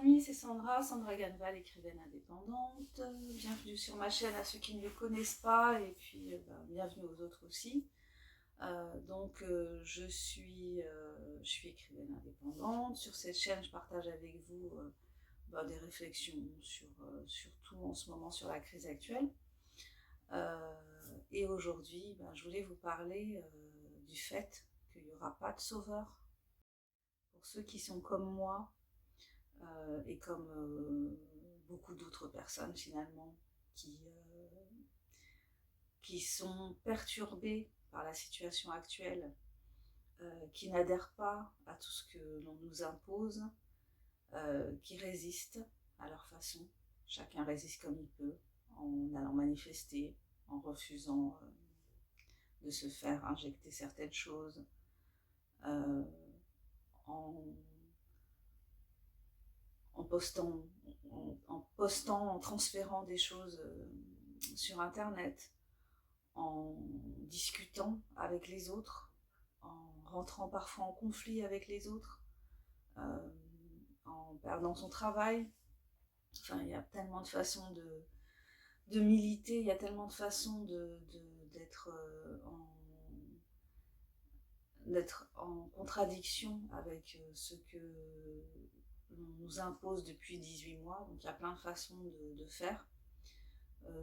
amis, c'est Sandra Ganval, écrivaine indépendante. Bienvenue sur ma chaîne à ceux qui ne me connaissent pas et puis bienvenue aux autres aussi. Je suis écrivaine indépendante. Sur cette chaîne, je partage avec vous des réflexions surtout en ce moment sur la crise actuelle. Et aujourd'hui, je voulais vous parler du fait qu'il n'y aura pas de sauveur. Pour ceux qui sont comme moi, et comme beaucoup d'autres personnes finalement qui sont perturbées par la situation actuelle, qui n'adhèrent pas à tout ce que l'on nous impose, qui résistent à leur façon. Chacun résiste comme il peut, en allant manifester, en refusant de se faire injecter certaines choses, en postant, en transférant des choses sur internet, en discutant avec les autres, en rentrant parfois en conflit avec les autres, en perdant son travail. Enfin, il y a tellement de façons de militer, il y a tellement de façons d'être en contradiction avec ce que l'on nous impose depuis 18 mois. Donc il y a plein de façons de faire.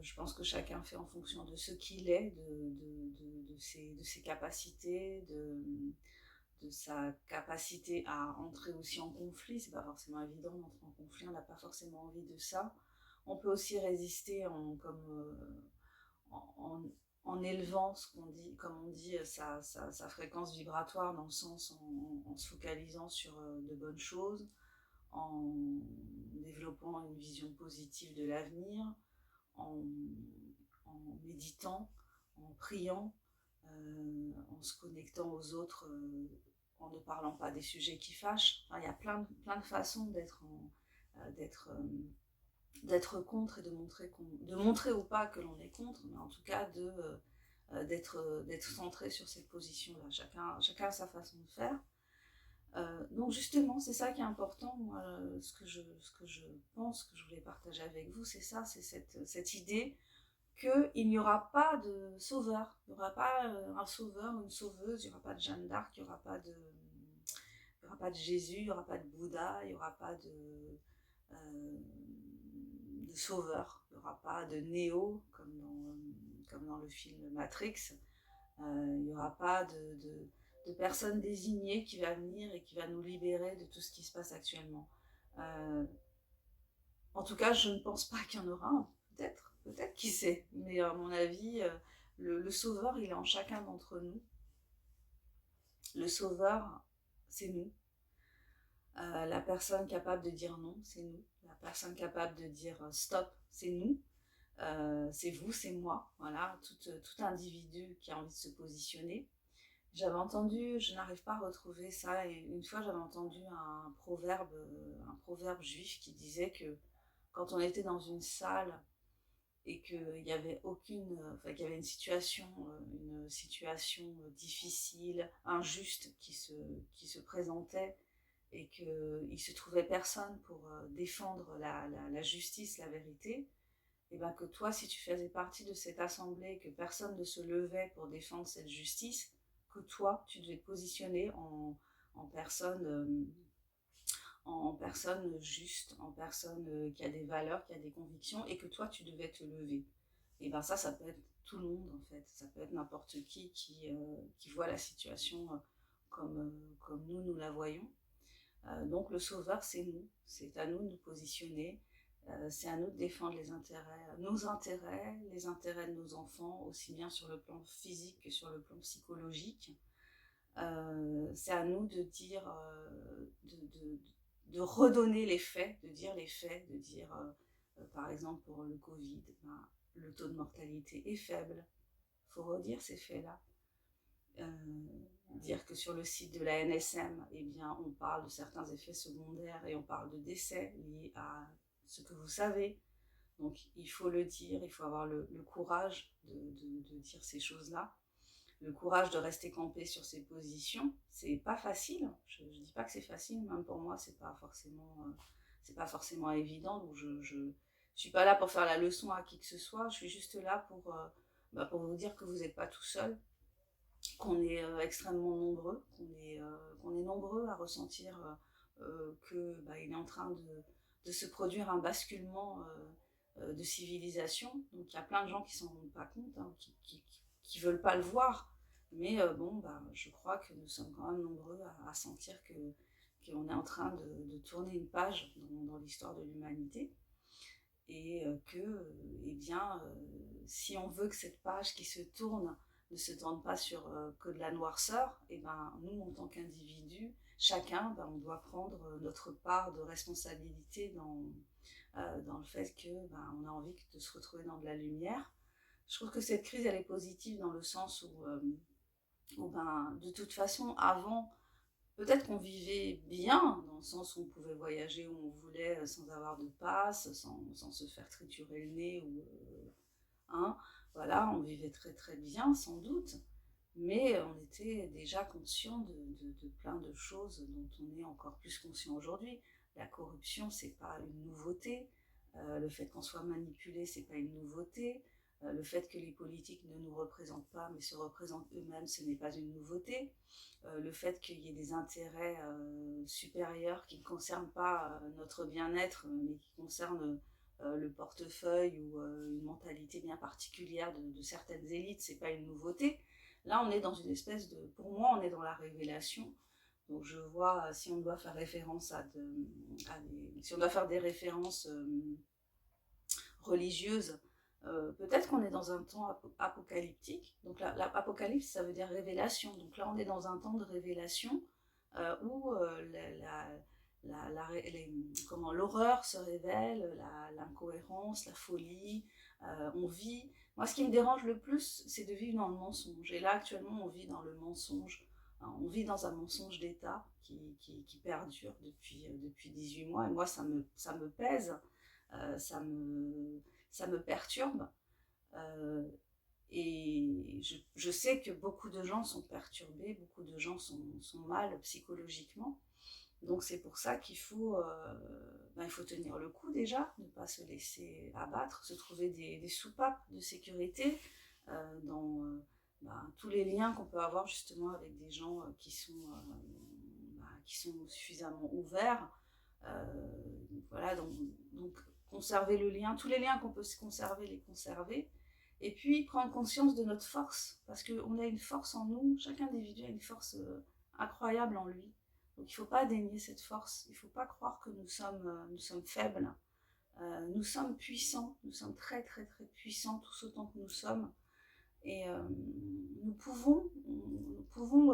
Je pense que chacun fait en fonction de ce qu'il est, de ses capacités, de sa capacité à entrer aussi en conflit. C'est pas forcément évident d'entrer en conflit, on n'a pas forcément envie de ça. On peut aussi résister en élevant ce qu'on dit, comme on dit, sa fréquence vibratoire, dans le sens en se focalisant sur de bonnes choses, en développant une vision positive de l'avenir, en méditant, en priant, en se connectant aux autres, en ne parlant pas des sujets qui fâchent. Enfin, il y a plein de façons d'être contre et de montrer ou pas que l'on est contre, mais en tout cas d'être centré sur cette position-là. Chacun a sa façon de faire. Donc justement, c'est ça qui est important. Moi, ce que je pense que je voulais partager avec vous, c'est ça, c'est cette idée qu'il n'y aura pas de sauveur. Il n'y aura pas un sauveur ou une sauveuse, il n'y aura pas de Jeanne d'Arc, il n'y aura pas de Jésus, il n'y aura pas de Bouddha, il n'y aura pas de sauveur, il n'y aura pas de Néo, comme dans le film Matrix. Il n'y aura pas de personne désignée qui va venir et qui va nous libérer de tout ce qui se passe actuellement. En tout cas, je ne pense pas qu'il y en aura un. Peut-être, qui sait. Mais à mon avis, le sauveur, il est en chacun d'entre nous. Le sauveur, c'est nous. La personne capable de dire non, c'est nous. La personne capable de dire stop, c'est nous. C'est vous, c'est moi. Voilà, tout individu qui a envie de se positionner. J'avais entendu, je n'arrive pas à retrouver ça, et une fois j'avais entendu un proverbe juif qui disait que quand on était dans une salle et qu'il y avait qu'il y avait une situation difficile, injuste qui se présentait, et qu'il se trouvait personne pour défendre la justice, la vérité, et bien que toi, si tu faisais partie de cette assemblée, que personne ne se levait pour défendre cette justice, que toi, tu devais te positionner en personne juste, en personne qui a des valeurs, qui a des convictions, et que toi, tu devais te lever. Et bien ça peut être tout le monde, en fait. Ça peut être n'importe qui voit la situation comme nous la voyons. Donc le sauveur, c'est nous. C'est à nous de nous positionner. C'est à nous de défendre nos intérêts, les intérêts de nos enfants, aussi bien sur le plan physique que sur le plan psychologique. C'est à nous de dire, de redonner les faits, de dire les faits, de dire, par exemple pour le Covid, le taux de mortalité est faible. Il faut redire ces faits-là. Dire que sur le site de la NSM, eh bien, on parle de certains effets secondaires et on parle de décès liés à ce que vous savez. Donc il faut le dire, il faut avoir le courage de dire ces choses-là, le courage de rester campé sur ses positions. C'est pas facile, je dis pas que c'est facile, même pour moi c'est pas c'est pas forcément évident, donc je suis pas là pour faire la leçon à qui que ce soit, je suis juste là pour vous dire que vous n'êtes pas tout seul, qu'on est extrêmement nombreux, qu'on est nombreux à ressentir que il est en train de se produire un basculement de civilisation. Donc il y a plein de gens qui s'en rendent pas compte, hein, qui veulent pas le voir, mais je crois que nous sommes quand même nombreux à sentir qu'on est en train de tourner une page dans l'histoire de l'humanité, et si on veut que cette page qui se tourne ne se tourne pas sur que de la noirceur, et nous, en tant qu'individus, chacun, on doit prendre notre part de responsabilité dans le fait qu'on a envie de se retrouver dans de la lumière. Je trouve que cette crise, elle est positive dans le sens où de toute façon, avant, peut-être qu'on vivait bien, dans le sens où on pouvait voyager où on voulait sans avoir de passe, sans se faire triturer le nez, voilà, on vivait très très bien sans doute, mais on était déjà conscient de plein de choses dont on est encore plus conscient aujourd'hui. La corruption, c'est pas une nouveauté, le fait qu'on soit manipulé, c'est pas une nouveauté, le fait que les politiques ne nous représentent pas mais se représentent eux-mêmes, ce n'est pas une nouveauté, le fait qu'il y ait des intérêts supérieurs qui ne concernent pas notre bien-être mais qui concernent le portefeuille ou une mentalité bien particulière de certaines élites, c'est pas une nouveauté. Là, on est dans une espèce de... Pour moi, on est dans la révélation. Donc je vois, si on doit faire référence si on doit faire des références religieuses, peut-être qu'on est dans un temps apocalyptique. Donc l'apocalypse, ça veut dire révélation. Donc là, on est dans un temps de révélation où l'horreur se révèle, l'incohérence, la folie, on vit. Moi, ce qui me dérange le plus, c'est de vivre dans le mensonge. Et là, actuellement, on vit dans le mensonge. On vit dans un mensonge d'État qui perdure depuis 18 mois. Et moi, ça me pèse, ça me perturbe. Et je sais que beaucoup de gens sont perturbés, beaucoup de gens sont mal psychologiquement. Donc c'est pour ça qu'il faut tenir le coup déjà, ne pas se laisser abattre, se trouver des soupapes de sécurité dans tous les liens qu'on peut avoir justement avec des gens qui sont suffisamment ouverts. Voilà, donc conserver le lien, tous les liens qu'on peut se conserver, les conserver. Et puis prendre conscience de notre force, parce qu'on a une force en nous, chaque individu a une force incroyable en lui. Donc il ne faut pas dénier cette force, il ne faut pas croire que nous sommes faibles. Nous sommes puissants, nous sommes très très très puissants, tous autant que nous sommes. Et nous pouvons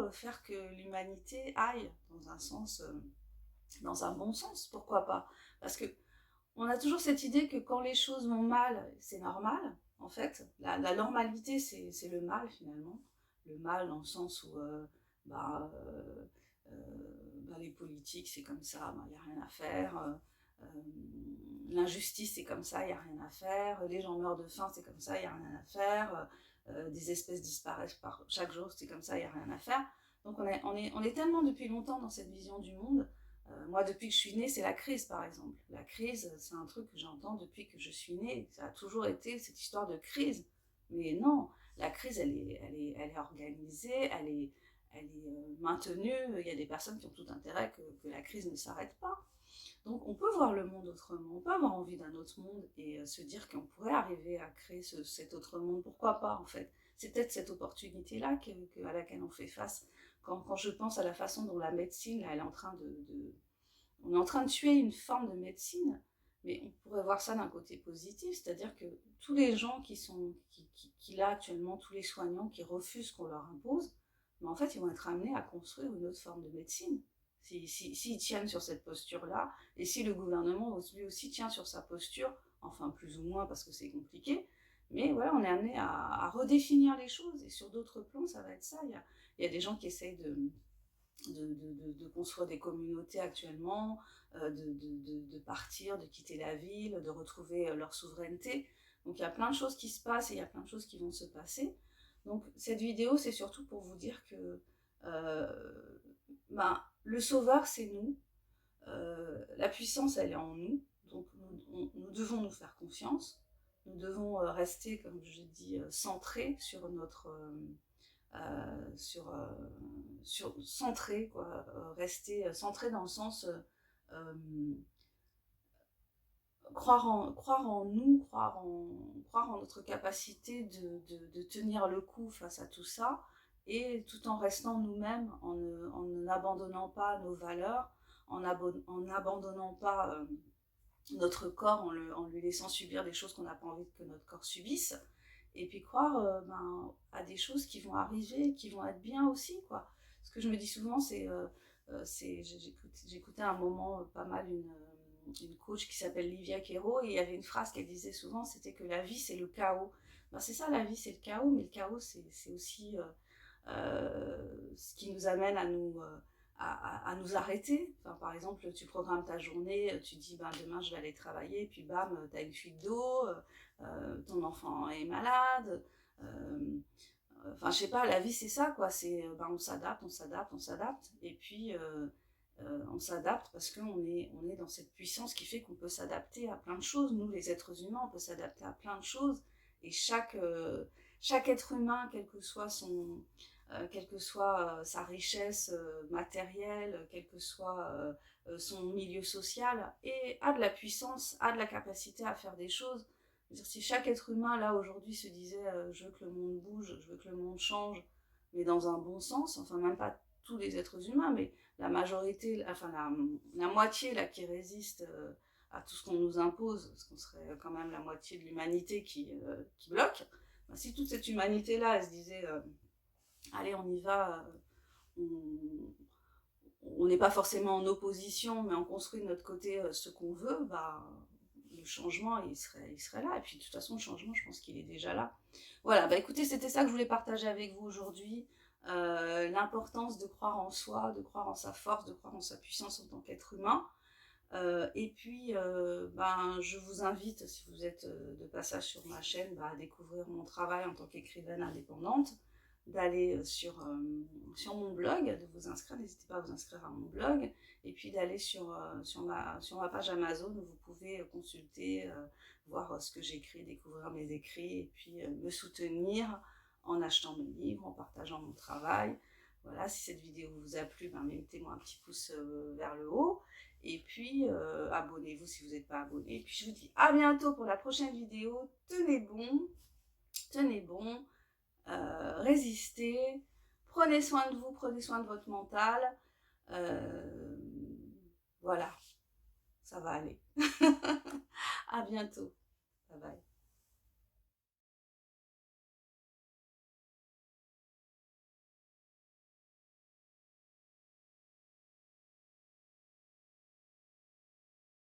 faire que l'humanité aille dans un sens, dans un bon sens, pourquoi pas. Parce que on a toujours cette idée que quand les choses vont mal, c'est normal. En fait, la normalité, c'est le mal finalement. Le mal dans le sens où les politiques, c'est comme ça, il n'y a rien à faire. L'injustice, c'est comme ça, il n'y a rien à faire. Les gens meurent de faim, c'est comme ça, il n'y a rien à faire. Des espèces disparaissent chaque jour, c'est comme ça, il n'y a rien à faire. Donc on est tellement depuis longtemps dans cette vision du monde. Moi, depuis que je suis née, c'est la crise, par exemple. La crise, c'est un truc que j'entends depuis que je suis née. Ça a toujours été cette histoire de crise. Mais non, la crise, elle est organisée, elle est maintenue. Il y a des personnes qui ont tout intérêt que la crise ne s'arrête pas. Donc, on peut voir le monde autrement. On peut avoir envie d'un autre monde et se dire qu'on pourrait arriver à créer cet autre monde. Pourquoi pas, en fait? C'est peut-être cette opportunité-là à laquelle on fait face. Quand je pense à la façon dont la médecine, là, elle est en train on est en train de tuer une forme de médecine, mais on pourrait voir ça d'un côté positif, c'est-à-dire que tous les gens qui là actuellement, tous les soignants qui refusent qu'on leur impose, mais en fait, ils vont être amenés à construire une autre forme de médecine. S'ils tiennent sur cette posture-là, et si le gouvernement lui aussi tient sur sa posture, enfin plus ou moins parce que c'est compliqué, mais voilà, on est amené à redéfinir les choses, et sur d'autres plans, ça va être ça. Il y a des gens qui essayent de construire des communautés actuellement, de partir, de quitter la ville, de retrouver leur souveraineté. Donc il y a plein de choses qui se passent et il y a plein de choses qui vont se passer. Donc cette vidéo, c'est surtout pour vous dire que le sauveur, c'est nous. La puissance, elle est en nous, donc nous devons nous faire confiance, nous devons rester, comme je dis, centrés sur notre... centré, quoi, rester centré dans le sens croire en nous, croire en notre capacité de tenir le coup face à tout ça, et tout en restant nous-mêmes, en n'abandonnant pas nos valeurs, en n'abandonnant pas notre corps, en lui laissant subir des choses qu'on n'a pas envie que notre corps subisse, et puis croire à des choses qui vont arriver, qui vont être bien aussi, quoi. Ce que je me dis souvent, j'écoutais à un moment pas mal une coach qui s'appelle Livia Quero, et il y avait une phrase qu'elle disait souvent, c'était que la vie c'est le chaos. Ben, c'est ça, la vie c'est le chaos, mais le chaos c'est aussi ce qui nous amène à nous arrêter. Enfin, par exemple, tu programmes ta journée, tu dis ben, demain je vais aller travailler, puis bam, tu as une fuite d'eau, ton enfant est malade. Enfin, je sais pas, la vie c'est ça, quoi. C'est, ben, on s'adapte, et puis on s'adapte parce qu'on est dans cette puissance qui fait qu'on peut s'adapter à plein de choses. Nous, les êtres humains, on peut s'adapter à plein de choses, et chaque être humain, quelle que soit sa richesse matérielle, quel que soit son milieu social, et a de la puissance, a de la capacité à faire des choses. Je veux dire, si chaque être humain, là, aujourd'hui, se disait je veux que le monde bouge, je veux que le monde change, mais dans un bon sens, enfin, même pas tous les êtres humains, mais la majorité, enfin, la moitié, là, qui résiste à tout ce qu'on nous impose, parce qu'on serait quand même la moitié de l'humanité qui bloque, ben, si toute cette humanité-là, elle se disait allez, on y va, on n'est pas forcément en opposition, mais on construit de notre côté ce qu'on veut, bah, le changement, il serait là. Et puis, de toute façon, le changement, je pense qu'il est déjà là. Voilà, bah écoutez, c'était ça que je voulais partager avec vous aujourd'hui. L'importance de croire en soi, de croire en sa force, de croire en sa puissance en tant qu'être humain. Et puis, ben, je vous invite, si vous êtes de passage sur ma chaîne, bah, à découvrir mon travail en tant qu'écrivaine indépendante, d'aller sur mon blog, de vous inscrire, n'hésitez pas à vous inscrire à mon blog, et puis d'aller sur ma page Amazon où vous pouvez consulter, voir ce que j'écris, découvrir mes écrits, et puis me soutenir en achetant mes livres, en partageant mon travail. Voilà, si cette vidéo vous a plu, ben, mettez-moi un petit pouce vers le haut, et puis abonnez-vous si vous n'êtes pas abonné. Et puis je vous dis à bientôt pour la prochaine vidéo. Tenez bon, résistez, prenez soin de vous, prenez soin de votre mental. Voilà, ça va aller. À bientôt. Bye bye.